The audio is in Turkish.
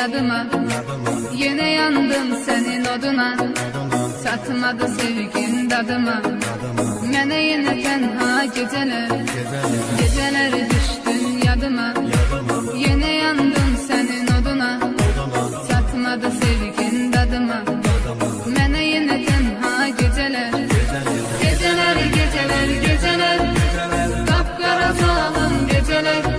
yadıma. Yine yandım senin oduna, çatmadı sevgin dadıma. Mene yine tenha geceler, geceler düştün yadıma. Yine yandım senin oduna, çatmadı sevgin dadıma. Mene yine tenha geceler, geceler, geceler, geceler, kapkara salım geceler.